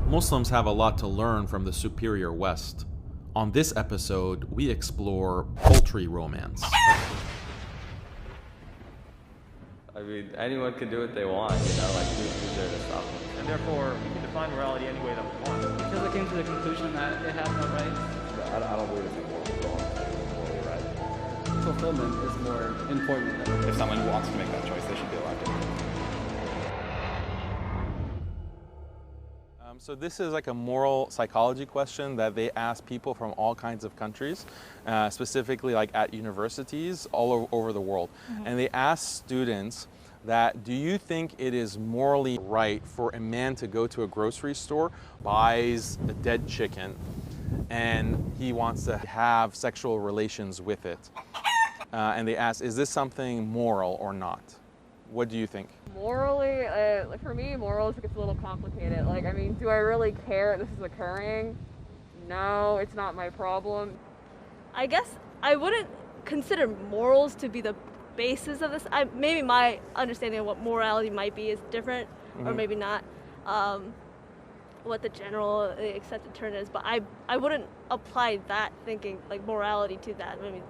Muslims have a lot to learn from the superior West. On this episode, we explore poultry romance. I mean, anyone can do what they want, you know, like who's there to stop them? And therefore, we can define morality any way that we want. Because I came to the conclusion that it has no rights. I don't believe it's morally wrong, it's morally right. Fulfillment is more important than If someone wants to make that choice, they should be allowed to. So this is like a moral psychology question that they ask people from all kinds of countries, specifically like at universities all over the world. And they ask students that, do you think it is morally right for a man to go to a grocery store, buys a dead chicken, and he wants to have sexual relations with it? And they ask, is this something moral or not? What do you think? Morally, for me, morals gets a little complicated. Like, I mean, do I really care this is occurring? No, it's not my problem. I guess I wouldn't consider morals to be the basis of this. Maybe my understanding of what morality might be is different, or maybe not. What the general accepted term is, but I wouldn't apply that thinking, like morality, to that. I mean,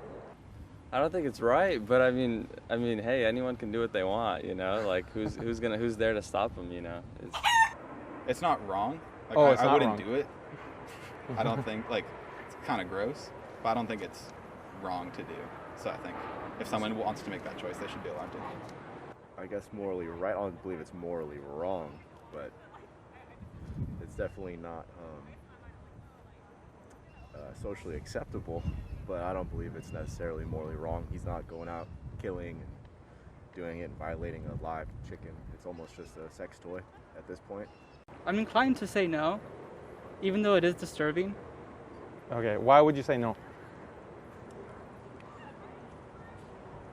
I don't think it's right, but I mean, hey, anyone can do what they want, you know. Like, who's there to stop them, you know? It's not wrong. Like, I wouldn't do it. I don't think, like, it's kind of gross, but I don't think it's wrong to do. So I think if someone wants to make that choice, they should be allowed to. I guess morally right. I don't believe it's morally wrong, but it's definitely not socially acceptable. But I don't believe it's necessarily morally wrong. He's not going out killing and doing it and violating a live chicken. It's almost just a sex toy at this point. I'm inclined to say no, even though it is disturbing. Okay, why would you say no?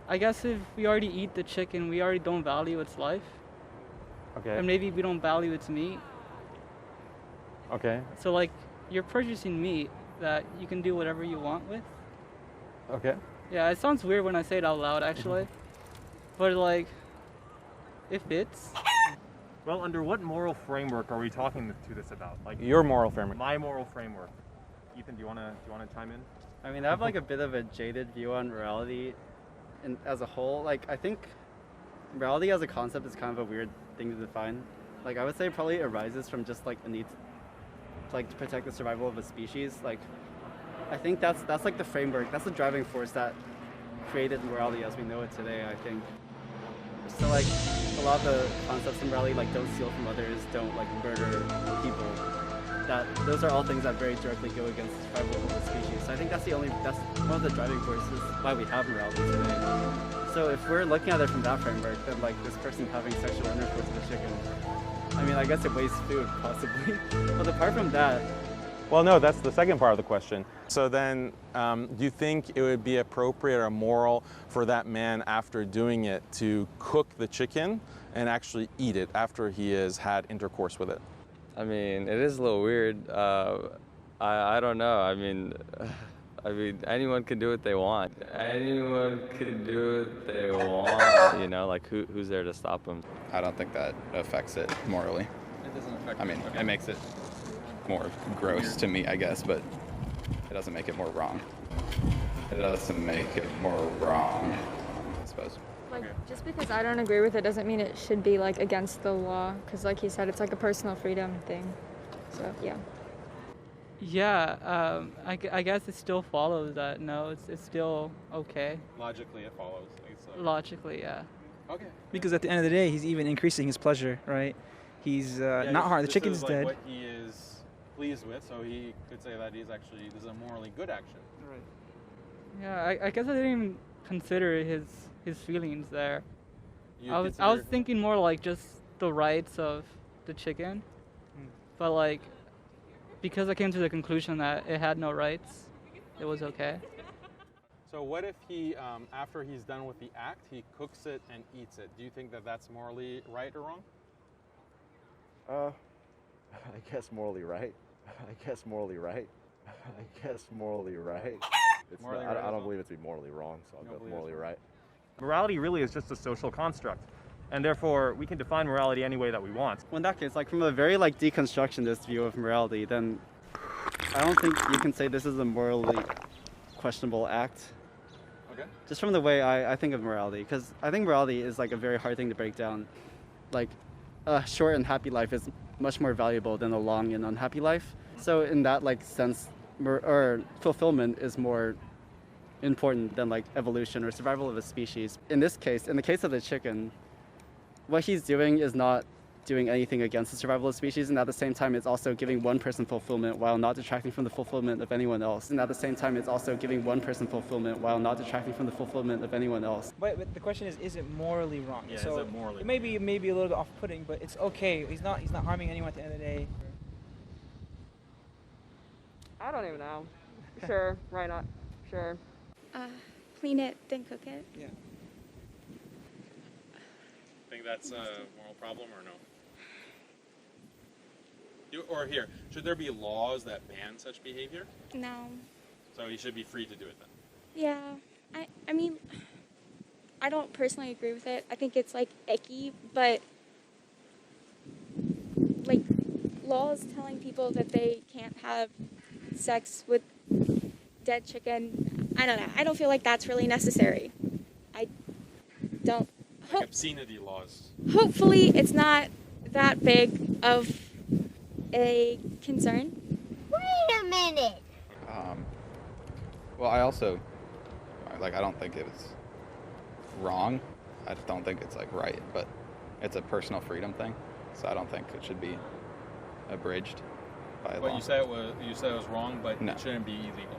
I guess if we already eat the chicken, we already don't value its life. Okay. And maybe we don't value its meat. Okay. So like, you're purchasing meat that you can do whatever you want with. Okay. Yeah, it sounds weird when I say it out loud, actually. But like, it fits. Well, under what moral framework are we talking to this about? Like Your moral framework. my moral framework. Ethan, do you wanna chime in? I mean, I have like a bit of a jaded view on morality, and as a whole, like I think morality as a concept is kind of a weird thing to define. Like I would say, it probably arises from just like the need to protect the survival of a species. Like I think that's like the framework. That's the driving force that created morality as we know it today, I think. So like a lot of the concepts in morality, like don't steal from others, don't like murder people. Those are all things that very directly go against the survival of the species. So I think that's one of the driving forces why we have morality today. So if we're looking at it from that framework, then like this person having sexual intercourse with a chicken, I mean, I guess it wastes food possibly. But apart from that, Well, no, that's the second part of the question. So then, do you think it would be appropriate or moral for that man, after doing it, to cook the chicken and actually eat it after he has had intercourse with it? I mean, it is a little weird. I don't know. I mean, anyone can do what they want. Anyone can do what they want. You know, like who's there to stop them? I don't think that affects it morally. it doesn't affect. I mean, it makes it more gross to me, I guess, but it doesn't make it more wrong. It doesn't make it more wrong, I suppose. Like, just because I don't agree with it doesn't mean it should be, like, against the law. Because, like he said, it's, like, a personal freedom thing. So, yeah. Yeah, I guess it still follows that no, it's still okay. Logically, it follows. Logically, yeah. Okay. Because at the end of the day, he's even increasing his pleasure, right? He's not harmed. The chicken is dead. What he is pleased with, so he could say that this is a morally good action. Right. Yeah, I guess I didn't even consider his feelings there. I was thinking more like just the rights of the chicken, but like because I came to the conclusion that it had no rights, it was okay. So what if he, after he's done with the act, he cooks it and eats it? Do you think that that's morally right or wrong? I guess morally right. I guess morally right. I don't believe it to be morally wrong, so I'll go with morally right. Morality really is just a social construct. and therefore we can define morality any way that we want. Well, in that case, like from a very like deconstructionist view of morality, then I don't think you can say this is a morally questionable act. Okay. Just from the way I think of morality, because I think morality is like a very hard thing to break down. Like a short and happy life is much more valuable than a long and unhappy life. So in that like sense, or fulfillment is more important than like evolution or survival of a species. In this case, in the case of the chicken, what he's doing is not doing anything against the survival of species, and at the same time it's also giving one person fulfillment while not detracting from the fulfillment of anyone else. And at the same time it's also giving one person fulfillment while not detracting from the fulfillment of anyone else. But the question is it morally wrong? Yeah, so is it morally it may be a little bit off-putting, but it's okay. He's not harming anyone at the end of the day. I don't even know. Sure, why not? Sure. Clean it, then cook it. Yeah. Think that's a moral problem or no? Or here, should there be laws that ban such behavior? No. So he should be free to do it then? Yeah. I mean, I don't personally agree with it. I think it's like icky, but like laws telling people that they can't have sex with dead chicken, I don't know. I don't feel like that's really necessary. I don't. Like obscenity laws. Hopefully it's not that big of a concern. Wait a minute. Well, I also, like, I don't think it's wrong. I just don't think it's, like, right. But it's a personal freedom thing, so I don't think it should be abridged by law. But you said it was wrong, but No. it shouldn't be illegal.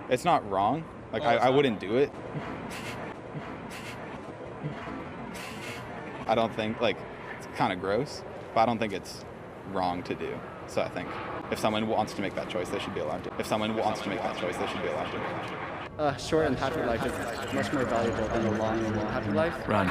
It's not wrong. Like, I wouldn't do it. I don't think, like, it's kind of gross, but I don't think it's wrong to do. So I think if someone wants to make that choice, they should be allowed to. If someone wants to make that choice, they should be allowed to. A short and happy life is much more valuable than a long and unhappy life. Run.